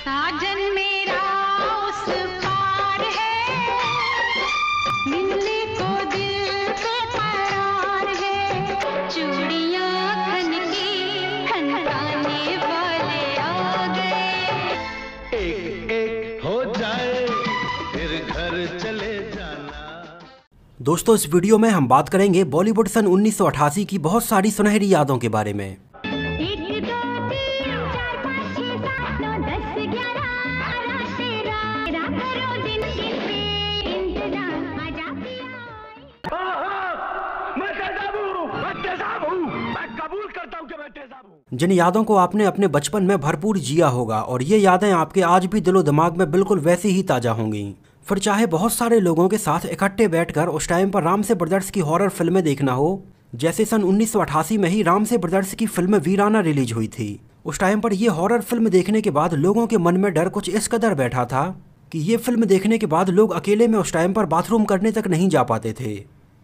साजन मेरा उस पार है, मिलने को दिल बेकरार है। चूड़ियां खनकी खनकाने वाले आ गए। एक एक हो जाए फिर घर चले जाना। दोस्तों, इस वीडियो में हम बात करेंगे बॉलीवुड सन 1988 की बहुत सारी सुनहरी यादों के बारे में। जिन यादों को आपने अपने बचपन में भरपूर जिया होगा और ये यादें आपके आज भी दिलो दिमाग में बिल्कुल वैसी ही ताजा होंगी। फिर चाहे बहुत सारे लोगों के साथ इकट्ठे बैठकर उस टाइम पर रामसे ब्रदर्स की हॉरर फिल्में देखना हो, जैसे सन 1988 में ही रामसे ब्रदर्स की फिल्म वीराना रिलीज हुई थी। उस टाइम पर ये हॉरर फिल्म देखने के बाद लोगों के मन में डर कुछ इस कदर बैठा था कि ये फिल्म देखने के बाद लोग अकेले में उस टाइम पर बाथरूम करने तक नहीं जा पाते थे।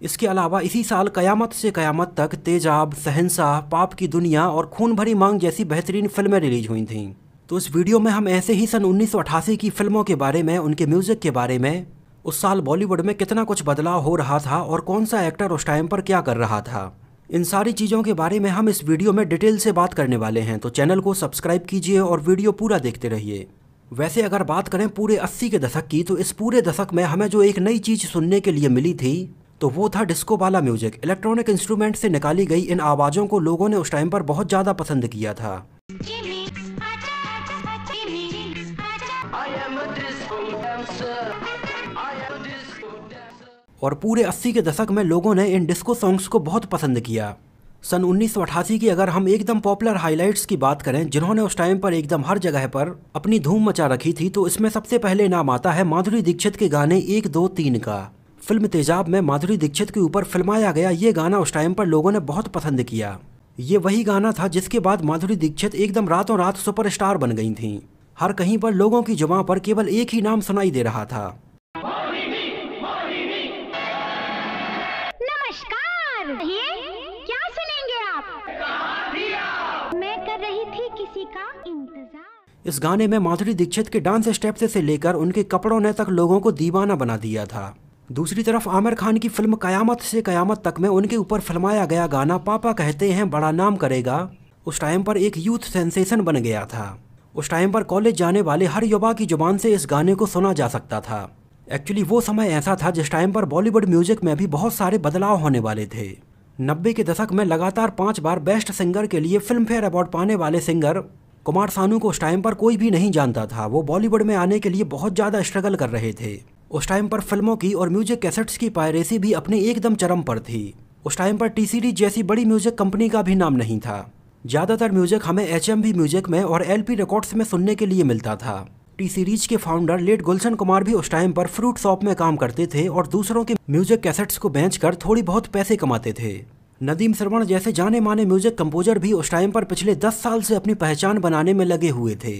इसके अलावा इसी साल कयामत से कयामत तक, तेजाब, शहंशाह, पाप की दुनिया और खून भरी मांग जैसी बेहतरीन फिल्में रिलीज हुई थीं। तो इस वीडियो में हम ऐसे ही सन 1988 की फिल्मों के बारे में, उनके म्यूजिक के बारे में, उस साल बॉलीवुड में कितना कुछ बदलाव हो रहा था और कौन सा एक्टर उस टाइम पर क्या कर रहा था, इन सारी चीज़ों के बारे में हम इस वीडियो में डिटेल से बात करने वाले हैं। तो चैनल को सब्सक्राइब कीजिए और वीडियो पूरा देखते रहिए। वैसे अगर बात करें पूरे 80 के दशक की, तो इस पूरे दशक में हमें जो एक नई चीज़ सुनने के लिए मिली थी तो वो था डिस्को वाला म्यूजिक। इलेक्ट्रॉनिक इंस्ट्रूमेंट से निकाली गई इन आवाज़ों को लोगों ने उस टाइम पर बहुत ज़्यादा पसंद किया था। और पूरे 80 के दशक में लोगों ने इन डिस्को सॉन्ग्स को बहुत पसंद किया। सन 1988 की अगर हम एकदम पॉपुलर हाइलाइट्स की बात करें जिन्होंने उस टाइम पर एकदम हर जगह पर अपनी धूम मचा रखी थी, तो इसमें सबसे पहले नाम आता है माधुरी दीक्षित के गाने 1 2 3 का। फिल्म तेजाब में माधुरी दीक्षित के ऊपर फिल्माया गया ये गाना उस टाइम पर लोगों ने बहुत पसंद किया। ये वही गाना था जिसके बाद माधुरी दीक्षित एकदम रातों रात सुपरस्टार बन गई थीं। हर कहीं पर लोगों की जुबान पर केवल एक ही नाम सुनाई दे रहा था। नमस्कार, क्या सुनेंगे आप? मैं कर रही थी किसी का इंतजार। इस गाने में माधुरी दीक्षित के डांस स्टेप्स से लेकर उनके कपड़ों ने तक लोगों को दीवाना बना दिया था। दूसरी तरफ आमिर खान की फिल्म कयामत से कयामत तक में उनके ऊपर फिल्माया गया गाना पापा कहते हैं बड़ा नाम करेगा उस टाइम पर एक यूथ सेंसेशन बन गया था। उस टाइम पर कॉलेज जाने वाले हर युवा की जुबान से इस गाने को सुना जा सकता था। एक्चुअली वो समय ऐसा था जिस टाइम पर बॉलीवुड म्यूजिक में भी बहुत सारे बदलाव होने वाले थे। 90 के दशक में लगातार 5 बार बेस्ट सिंगर के लिए फिल्म फेयर अवार्ड पाने वाले सिंगर कुमार सानू को उस टाइम पर कोई भी नहीं जानता था। वो बॉलीवुड में आने के लिए बहुत ज़्यादा स्ट्रगल कर रहे थे। उस टाइम पर फिल्मों की और म्यूजिक कैसेट्स की पायरेसी भी अपने एकदम चरम पर थी। उस टाइम पर टी सीरीज जैसी बड़ी म्यूजिक कंपनी का भी नाम नहीं था। ज़्यादातर म्यूजिक हमें HMV म्यूजिक में और LP रिकॉर्ड्स में सुनने के लिए मिलता था। टी सीरीज के फाउंडर लेट गुलशन कुमार भी उस टाइम पर फ्रूट शॉप में काम करते थे और दूसरों के म्यूजिक कैसेट्स को बेचकर थोड़ी बहुत पैसे कमाते थे। नदीम श्रवण जैसे जाने माने म्यूजिक कंपोजर भी उस टाइम पर पिछले 10 साल से अपनी पहचान बनाने में लगे हुए थे।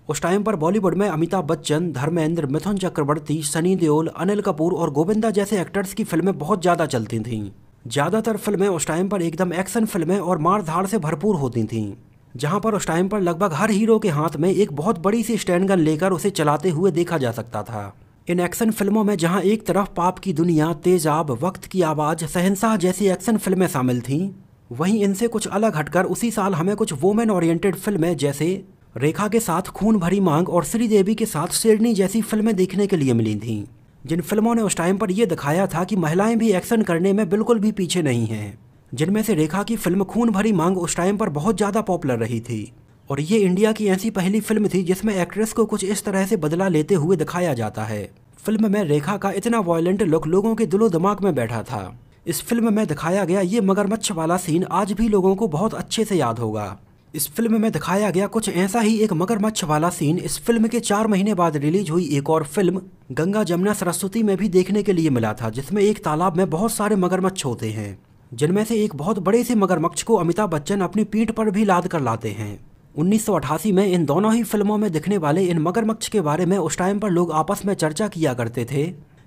उस टाइम पर बॉलीवुड में अमिताभ बच्चन, धर्मेंद्र, मिथुन चक्रवर्ती, सनी देओल, अनिल कपूर और गोविंदा जैसे एक्टर्स की फिल्में बहुत ज़्यादा चलती थीं। ज़्यादातर फिल्में उस टाइम पर एकदम एक्शन फिल्में और मार धाड़ से भरपूर होती थीं, जहां पर उस टाइम पर लगभग हर हीरो के हाथ में एक बहुत बड़ी सी स्टैंड गन लेकर उसे चलाते हुए देखा जा सकता था। इन एक्शन फिल्मों में जहां एक तरफ पाप की दुनिया, तेजाब, वक्त की आवाज़, शहंशाह जैसी एक्शन फिल्में शामिल थीं, वहीं इनसे कुछ अलग हटकर उसी साल हमें कुछ वुमेन ओरिएंटेड फिल्में जैसे रेखा के साथ खून भरी मांग और श्रीदेवी के साथ शेरनी जैसी फिल्में देखने के लिए मिली थीं, जिन फिल्मों ने उस टाइम पर यह दिखाया था कि महिलाएं भी एक्शन करने में बिल्कुल भी पीछे नहीं हैं। जिनमें से रेखा की फिल्म खून भरी मांग उस टाइम पर बहुत ज़्यादा पॉपुलर रही थी और ये इंडिया की ऐसी पहली फिल्म थी जिसमें एक्ट्रेस को कुछ इस तरह से बदला लेते हुए दिखाया जाता है। फिल्म में रेखा का इतना वायलेंट लुक लोगों के दिलो दिमाग में बैठा था। इस फिल्म में दिखाया गया ये मगरमच्छ वाला सीन आज भी लोगों को बहुत अच्छे से याद होगा। इस फिल्म में दिखाया गया कुछ ऐसा ही एक मगरमच्छ वाला सीन इस फिल्म के 4 महीने बाद रिलीज हुई एक और फिल्म गंगा जमुना सरस्वती में भी देखने के लिए मिला था, जिसमें एक तालाब में बहुत सारे मगरमच्छ होते हैं, जिनमें से एक बहुत बड़े से मगरमच्छ को अमिताभ बच्चन अपनी पीठ पर भी लाद कर लाते हैं। 1988 में इन दोनों ही फिल्मों में दिखने वाले इन मगरमच्छ के बारे में उस टाइम पर लोग आपस में चर्चा किया करते थे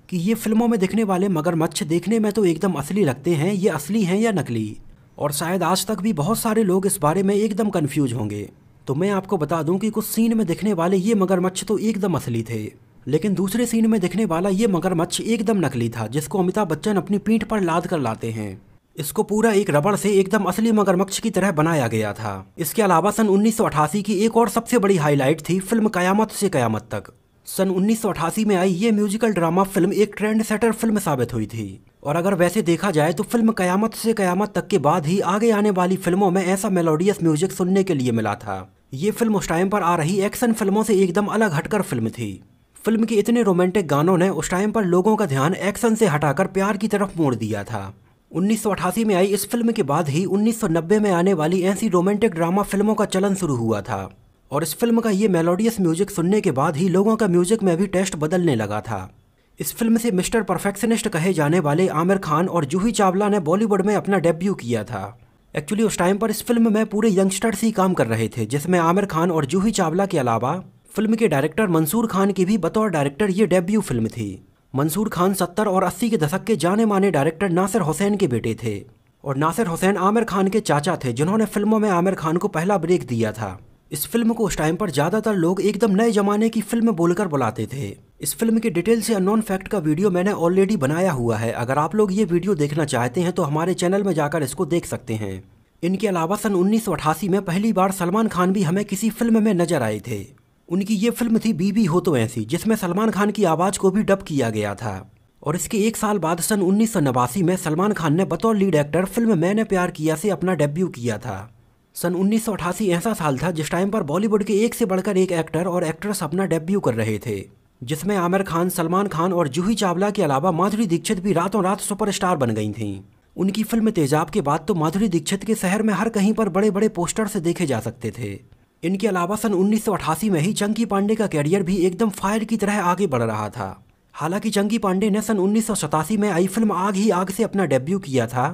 कि ये फिल्मों में दिखने वाले मगरमच्छ देखने में तो एकदम असली लगते हैं, ये असली हैं या नकली। और शायद आज तक भी बहुत सारे लोग इस बारे में एकदम कंफ्यूज होंगे। तो मैं आपको बता दूं कि कुछ सीन में दिखने वाले ये मगरमच्छ तो एकदम असली थे, लेकिन दूसरे सीन में दिखने वाला ये मगरमच्छ एकदम नकली था, जिसको अमिताभ बच्चन अपनी पीठ पर लाद कर लाते हैं। इसको पूरा एक रबड़ से एकदम असली मगरमच्छ की तरह बनाया गया था। इसके अलावा सन 1988 की एक और सबसे बड़ी हाईलाइट थी फिल्म कयामत से कयामत तक। सन 1988 में आई ये म्यूजिकल ड्रामा फिल्म एक ट्रेंड सेटर फिल्म साबित हुई थी। और अगर वैसे देखा जाए तो फिल्म कयामत से कयामत तक के बाद ही आगे आने वाली फिल्मों में ऐसा मेलोडियस म्यूजिक सुनने के लिए मिला था। ये फिल्म उस टाइम पर आ रही एक्शन फिल्मों से एकदम अलग हटकर फिल्म थी। फिल्म के इतने रोमांटिक गानों ने उस टाइम पर लोगों का ध्यान एक्शन से हटाकर प्यार की तरफ मोड़ दिया था। 1988 में आई इस फिल्म के बाद ही 1990 में आने वाली ऐसी रोमांटिक ड्रामा फिल्मों का चलन शुरू हुआ था। और इस फिल्म का ये मेलोडियस म्यूजिक सुनने के बाद ही लोगों का म्यूजिक में भी टेस्ट बदलने लगा था। इस फिल्म से मिस्टर परफेक्शनिस्ट कहे जाने वाले आमिर खान और जूही चावला ने बॉलीवुड में अपना डेब्यू किया था। एक्चुअली उस टाइम पर इस फिल्म में पूरे यंगस्टर्स ही काम कर रहे थे, जिसमें आमिर खान और जूही चावला के अलावा फिल्म के डायरेक्टर मंसूर खान की भी बतौर डायरेक्टर ये डेब्यू फिल्म थी। मंसूर खान 70 और 80 के दशक के जाने माने डायरेक्टर नासिर हुसैन के बेटे थे और नासिर हुसैन आमिर खान के चाचा थे, जिन्होंने फिल्मों में आमिर खान को पहला ब्रेक दिया था। इस फिल्म को उस टाइम पर ज़्यादातर लोग एकदम नए जमाने की फिल्म बोलकर बुलाते थे। इस फिल्म के डिटेल से अननोन फैक्ट का वीडियो मैंने ऑलरेडी बनाया हुआ है। अगर आप लोग ये वीडियो देखना चाहते हैं तो हमारे चैनल में जाकर इसको देख सकते हैं। इनके अलावा सन 1988 में पहली बार सलमान खान भी हमें किसी फिल्म में नजर आए थे। उनकी ये फिल्म थी बीबी हो तो ऐसी, जिसमें सलमान खान की आवाज़ को भी डब किया गया था। और इसके एक साल बाद सन 1989 में सलमान खान ने बतौर लीड एक्टर फिल्म मैंने प्यार किया से अपना डेब्यू किया था। सन 1988 ऐसा साल था जिस टाइम पर बॉलीवुड के एक से बढ़कर एक एक्टर और एक्ट्रेस अपना डेब्यू कर रहे थे, जिसमें आमिर खान, सलमान खान और जूही चावला के अलावा माधुरी दीक्षित भी रातों रात सुपरस्टार बन गई थीं। उनकी फिल्म तेजाब के बाद तो माधुरी दीक्षित के शहर में हर कहीं पर बड़े बड़े पोस्टर से देखे जा सकते थे। इनके अलावा सन 1988 में ही चंकी पांडे का कैरियर भी एकदम फायर की तरह आगे बढ़ रहा था। हालांकि चंकी पांडे ने सन 1987 में आई फिल्म आग ही आग से अपना डेब्यू किया था,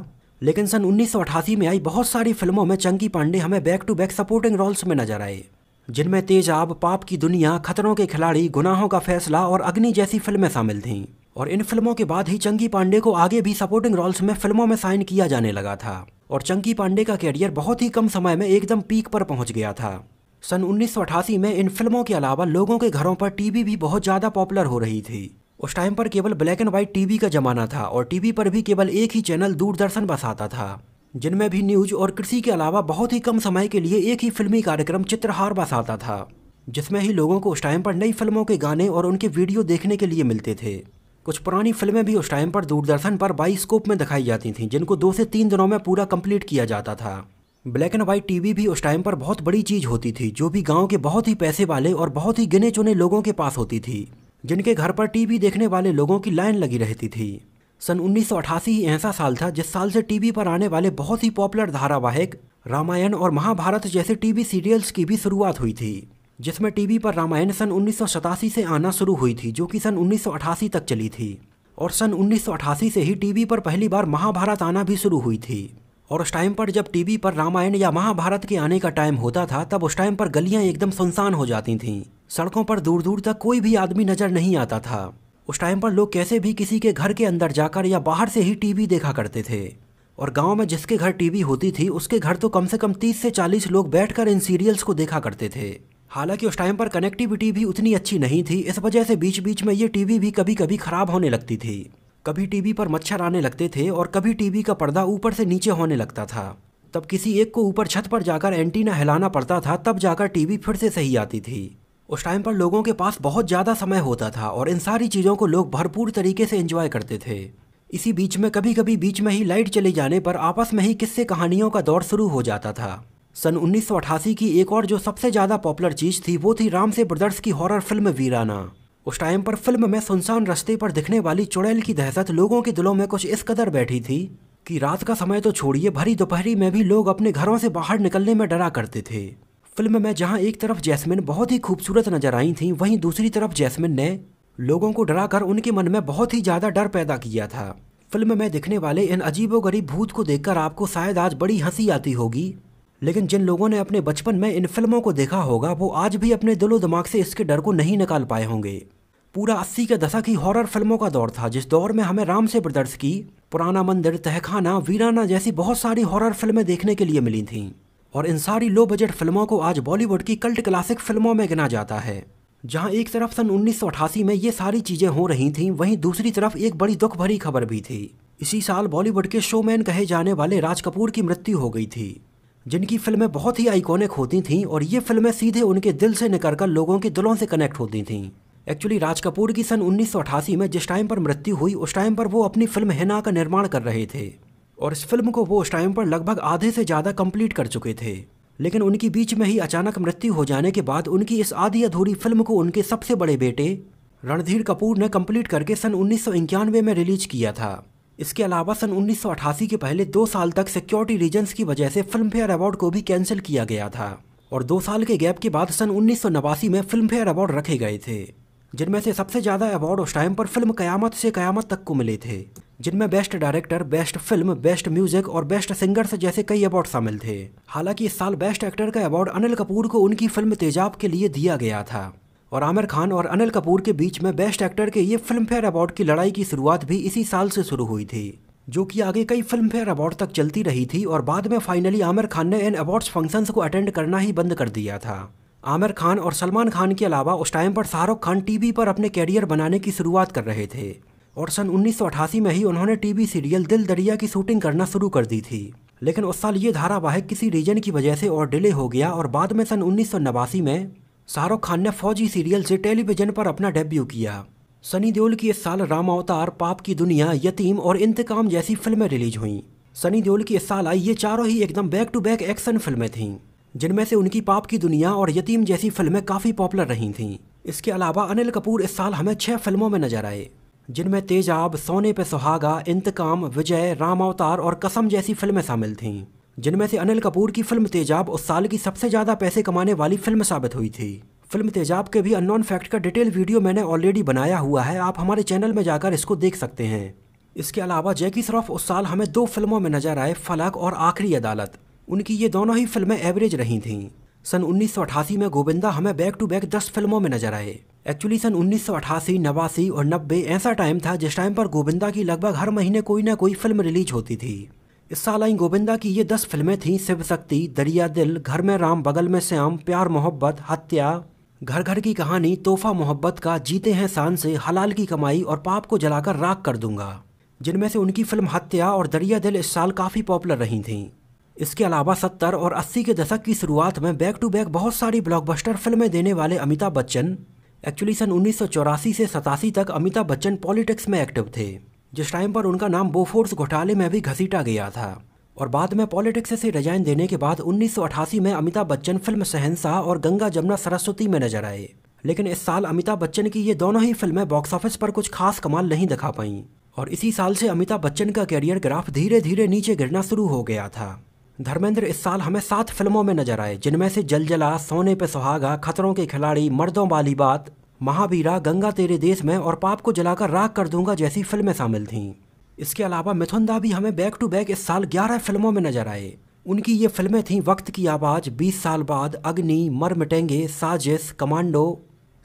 लेकिन सन 1988 में आई बहुत सारी फिल्मों में चंकी पांडे हमें back to back supporting roles में नजर आए, जिनमें तेजाब, पाप की दुनिया, खतरों के खिलाड़ी, गुनाहों का फैसला और अग्नि जैसी फिल्में शामिल थीं। और इन फिल्मों के बाद ही चंकी पांडे को आगे भी सपोर्टिंग रोल्स में फिल्मों में साइन किया जाने लगा था और चंकी पांडे का कैरियर बहुत ही कम समय में एकदम पीक पर पहुंच गया था। सन 1988 में इन फिल्मों के अलावा लोगों के घरों पर टीवी भी बहुत ज़्यादा पॉपुलर हो रही थी। उस टाइम पर केवल ब्लैक एंड व्हाइट टीवी का जमाना था और टीवी पर भी केवल एक ही चैनल दूरदर्शन बस आता था, जिनमें भी न्यूज और कृषि के अलावा बहुत ही कम समय के लिए एक ही फिल्मी कार्यक्रम चित्रहार बस आता था, जिसमें ही लोगों को उस टाइम पर नई फिल्मों के गाने और उनके वीडियो देखने के लिए मिलते थे। कुछ पुरानी फिल्में भी उस टाइम पर दूरदर्शन पर बाइस्कोप में दिखाई जाती थीं, जिनको 2 से 3 दिनों में पूरा कंप्लीट किया जाता था। ब्लैक एंड व्हाइट टीवी भी उस टाइम पर बहुत बड़ी चीज़ होती थी, जो भी गांव के बहुत ही पैसे वाले और बहुत ही गिने चुने लोगों के पास होती थी, जिनके घर पर टीवी देखने वाले लोगों की लाइन लगी रहती थी। सन 1988 ही ऐसा साल था जिस साल से टीवी पर आने वाले बहुत ही पॉपुलर धारावाहिक रामायण और महाभारत जैसे टीवी सीरियल्स की भी शुरुआत हुई थी, जिसमें टीवी पर रामायण सन 1987 से आना शुरू हुई थी, जो कि सन 1988 तक चली थी। और सन 1988 से ही टीवी पर पहली बार महाभारत आना भी शुरू हुई थी। और उस टाइम पर जब टीवी पर रामायण या महाभारत के आने का टाइम होता था, तब उस टाइम पर गलियां एकदम सुनसान हो जाती थीं। सड़कों पर दूर दूर तक कोई भी आदमी नजर नहीं आता था। उस टाइम पर लोग कैसे भी किसी के घर के अंदर जाकर या बाहर से ही टीवी देखा करते थे। और गांव में जिसके घर टीवी होती थी, उसके घर तो कम से कम 30 से 40 लोग बैठकर इन सीरियल्स को देखा करते थे। हालांकि उस टाइम पर कनेक्टिविटी भी उतनी अच्छी नहीं थी, इस वजह से बीच बीच में ये टीवी भी कभी कभी खराब होने लगती थी। कभी टीवी पर मच्छर आने लगते थे और कभी टीवी का पर्दा ऊपर से नीचे होने लगता था। तब किसी एक को ऊपर छत पर जाकर एंटीना हिलाना पड़ता था, तब जाकर टीवी फिर से सही आती थी। उस टाइम पर लोगों के पास बहुत ज़्यादा समय होता था और इन सारी चीज़ों को लोग भरपूर तरीके से एंजॉय करते थे। इसी बीच में कभी कभी बीच में ही लाइट चले जाने पर आपस में ही किस्से कहानियों का दौर शुरू हो जाता था। सन 1988 की एक और जो सबसे ज़्यादा पॉपुलर चीज़ थी, वो थी रामसे ब्रदर्स की हॉरर फिल्म वीराना। उस टाइम पर फिल्म में सुनसान रास्ते पर दिखने वाली चुड़ैल की दहशत लोगों के दिलों में कुछ इस कदर बैठी थी कि रात का समय तो छोड़िए, भरी दोपहरी में भी लोग अपने घरों से बाहर निकलने में डरा करते थे। फिल्म में जहां एक तरफ जैस्मिन बहुत ही खूबसूरत नजर आई थी, वहीं दूसरी तरफ जैस्मिन ने लोगों को डराकर उनके मन में बहुत ही ज़्यादा डर पैदा किया था। फिल्म में दिखने वाले इन अजीबोगरीब भूत को देखकर आपको शायद आज बड़ी हंसी आती होगी, लेकिन जिन लोगों ने अपने बचपन में इन फिल्मों को देखा होगा, वो आज भी अपने दिलो दिमाग से इसके डर को नहीं निकाल पाए होंगे। पूरा 80 के दशक ही हॉरर फिल्मों का दौर था, जिस दौर में हमें रामसे ब्रदर्स की पुराना मंदिर, तहखाना, वीराना जैसी बहुत सारी हॉरर फिल्में देखने के लिए मिली थीं। और इन सारी लो बजट फिल्मों को आज बॉलीवुड की कल्ट क्लासिक फिल्मों में गिना जाता है। जहां एक तरफ सन 1988 में ये सारी चीजें हो रही थीं, वहीं दूसरी तरफ एक बड़ी दुख भरी खबर भी थी। इसी साल बॉलीवुड के शोमैन कहे जाने वाले राज कपूर की मृत्यु हो गई थी, जिनकी फिल्में बहुत ही आइकॉनिक होती थीं और ये फिल्में सीधे उनके दिल से निकलकर लोगों के दिलों से कनेक्ट होती थीं। एक्चुअली राज कपूर की सन 1988 में जिस टाइम पर मृत्यु हुई, उस टाइम पर वो अपनी फिल्म हिना का निर्माण कर रहे थे और इस फिल्म को वो उस टाइम पर लगभग आधे से ज़्यादा कंप्लीट कर चुके थे। लेकिन उनकी बीच में ही अचानक मृत्यु हो जाने के बाद उनकी इस आधी अधूरी फिल्म को उनके सबसे बड़े बेटे रणधीर कपूर ने कंप्लीट करके सन 1991 में रिलीज किया था। इसके अलावा सन 1988 के पहले 2 साल तक सिक्योरिटी रीजन्स की वजह से फिल्म फेयर अवार्ड को भी कैंसिल किया गया था और 2 साल के गैप के बाद सन 1989 में फिल्म फेयर अवार्ड रखे गए थे, जिनमें से सबसे ज़्यादा अवार्ड उस टाइम पर फिल्म कयामत से कयामत तक को मिले थे, जिनमें best director, best film, best music और बेस्ट सिंगर्स जैसे कई अवार्ड शामिल थे। हालांकि इस साल बेस्ट एक्टर का अवार्ड अनिल कपूर को उनकी फिल्म तेजाब के लिए दिया गया था और आमिर खान और अनिल कपूर के बीच में बेस्ट एक्टर के ये फिल्म फेयर अवार्ड की लड़ाई की शुरुआत भी इसी साल से शुरू हुई थी, जो कि आगे कई फिल्म फेयर अवार्ड तक चलती रही थी और बाद में फाइनली आमिर खान ने इन अवार्ड्स फंक्शंस को अटेंड करना ही बंद कर दिया था। आमिर खान और सलमान खान के अलावा उस टाइम पर शाहरुख खान टीवी पर अपने कैरियर बनाने की शुरुआत कर रहे थे और सन 1988 में ही उन्होंने टीवी सीरियल दिल दरिया की शूटिंग करना शुरू कर दी थी। लेकिन उस साल ये धारावाहिक किसी रीजन की वजह से और डिले हो गया और बाद में सन 1989 में शाहरुख खान ने फौजी सीरियल से टेलीविजन पर अपना डेब्यू किया। सनी देओल की इस साल राम अवतार, पाप की दुनिया, यतीम और इंतकाम जैसी फिल्में रिलीज हुईं। सनी देओल की इस साल आई ये चारों ही एकदम बैक टू बैक एक्शन फिल्में थीं, जिनमें से उनकी पाप की दुनिया और यतीम जैसी फिल्में काफ़ी पॉपुलर रही थीं। इसके अलावा अनिल कपूर इस साल हमें 6 फिल्मों में नजर आए, जिनमें तेजाब, सोने पे सुहागा, इंतकाम, विजय, राम अवतार और कसम जैसी फिल्में शामिल थीं, जिनमें से अनिल कपूर की फिल्म तेजाब उस साल की सबसे ज़्यादा पैसे कमाने वाली फिल्म साबित हुई थी। फिल्म तेजाब के भी अननोन फैक्ट का डिटेल वीडियो मैंने ऑलरेडी बनाया हुआ है, आप हमारे चैनल में जाकर इसको देख सकते हैं। इसके अलावा जैकी श्रॉफ उस साल हमें 2 फिल्मों में नजर आए, फलक और आखिरी अदालत। उनकी ये दोनों ही फिल्में एवरेज रही थीं। सन 1988 में गोविंदा हमें बैक टू बैक 10 फिल्मों में नजर आए। एक्चुअली सन 1988, 89 और 90 ऐसा टाइम था जिस टाइम पर गोविंदा की लगभग हर महीने कोई ना कोई फिल्म रिलीज होती थी। इस साल आई गोविंदा की ये 10 फिल्में थीं, शिव शक्ति, दरिया दिल, घर में राम बगल में श्याम, प्यार मोहब्बत, हत्या, घर घर की कहानी, तोहफा मोहब्बत का, जीते हैं शान से, हलाल की कमाई और पाप को जलाकर राख कर दूंगा, जिनमें से उनकी फिल्म हत्या और दरिया दिल इस साल काफ़ी पॉपुलर रही थीं। इसके अलावा 70 और 80 के दशक की शुरुआत में बैक टू बैक बहुत सारी ब्लॉकबस्टर फिल्में देने वाले अमिताभ बच्चन, एक्चुअली सन 1984 से 87 तक अमिताभ बच्चन पॉलिटिक्स में एक्टिव थे, जिस टाइम पर उनका नाम बोफोर्स घोटाले में भी घसीटा गया था और बाद में पॉलिटिक्स से रिजाइन देने के बाद 1988 में अमिताभ बच्चन फिल्म शहंशाह और गंगा जमुना सरस्वती में नजर आए। लेकिन इस साल अमिताभ बच्चन की ये दोनों ही फिल्में बॉक्स ऑफिस पर कुछ खास कमाल नहीं दिखा पाईं और इसी साल से अमिताभ बच्चन का कैरियर ग्राफ धीरे धीरे नीचे गिरना शुरू हो गया था। धर्मेंद्र इस साल हमें 7 फिल्मों में नजर आए, जिनमें से जलजला, सोने पे सुहागा, खतरों के खिलाड़ी, मर्दों वाली बात, महावीरा, गंगा तेरे देश में और पाप को जलाकर राख कर दूंगा जैसी फिल्में शामिल थीं। इसके अलावा मिथुन दा भी हमें बैक टू बैक इस साल 11 फिल्मों में नजर आए। उनकी ये फिल्में थीं वक्त की आवाज़, 20 साल बाद, अग्नि, मर मिटेंगे, साजिश, कमांडो,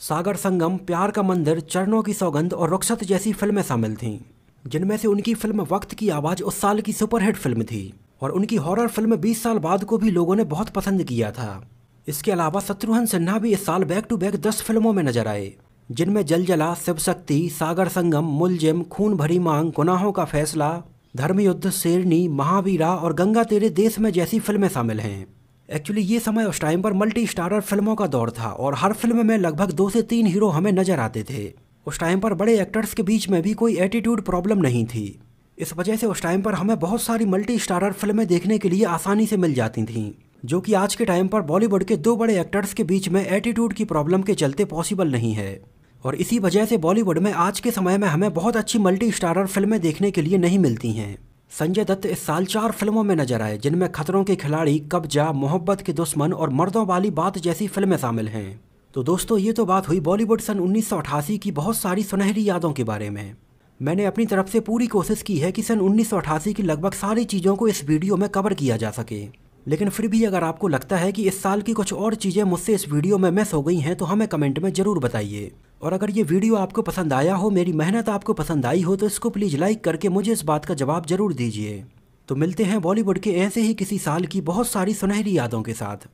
सागर संगम, प्यार का मंदिर, चरणों की सौगंध और रुखसत जैसी फिल्में शामिल थीं, जिनमें से उनकी फिल्म वक्त की आवाज़ उस साल की सुपरहिट फिल्म थी और उनकी हॉरर फिल्म 20 साल बाद को भी लोगों ने बहुत पसंद किया था। इसके अलावा शत्रुघ्न सिन्हा भी इस साल बैक टू बैक 10 फिल्मों में नजर आए, जिनमें जलजला, शिव शक्ति, सागर संगम, मुलजिम, खून भरी मांग, गुनाहों का फैसला, धर्मयुद्ध, शेरनी, महावीरा और गंगा तेरे देश में जैसी फिल्में शामिल हैं। एक्चुअली ये समय उस टाइम पर मल्टी स्टारर फिल्मों का दौर था और हर फिल्म में लगभग 2 से 3 हीरो हमें नजर आते थे। उस टाइम पर बड़े एक्टर्स के बीच में भी कोई एटीट्यूड प्रॉब्लम नहीं थी। इस वजह से उस टाइम पर हमें बहुत सारी मल्टी स्टारर फिल्में देखने के लिए आसानी से मिल जाती थीं, जो कि आज के टाइम पर बॉलीवुड के 2 बड़े एक्टर्स के बीच में एटीट्यूड की प्रॉब्लम के चलते पॉसिबल नहीं है। और इसी वजह से बॉलीवुड में आज के समय में हमें बहुत अच्छी मल्टी स्टारर फिल्में देखने के लिए नहीं मिलती हैं। संजय दत्त इस साल 4 फिल्मों में नजर आए, जिनमें खतरों के खिलाड़ी, कब्जा, मोहब्बत के दुश्मन और मर्दों वाली बात जैसी फिल्में शामिल हैं। तो दोस्तों, ये तो बात हुई बॉलीवुड सन 1988 की बहुत सारी सुनहरी यादों के बारे में। मैंने अपनी तरफ से पूरी कोशिश की है कि सन 1988 की लगभग सारी चीज़ों को इस वीडियो में कवर किया जा सके, लेकिन फिर भी अगर आपको लगता है कि इस साल की कुछ और चीज़ें मुझसे इस वीडियो में मिस हो गई हैं तो हमें कमेंट में ज़रूर बताइए। और अगर ये वीडियो आपको पसंद आया हो, मेरी मेहनत आपको पसंद आई हो, तो इसको प्लीज़ लाइक करके मुझे इस बात का जवाब ज़रूर दीजिए। तो मिलते हैं बॉलीवुड के ऐसे ही किसी साल की बहुत सारी सुनहरी यादों के साथ।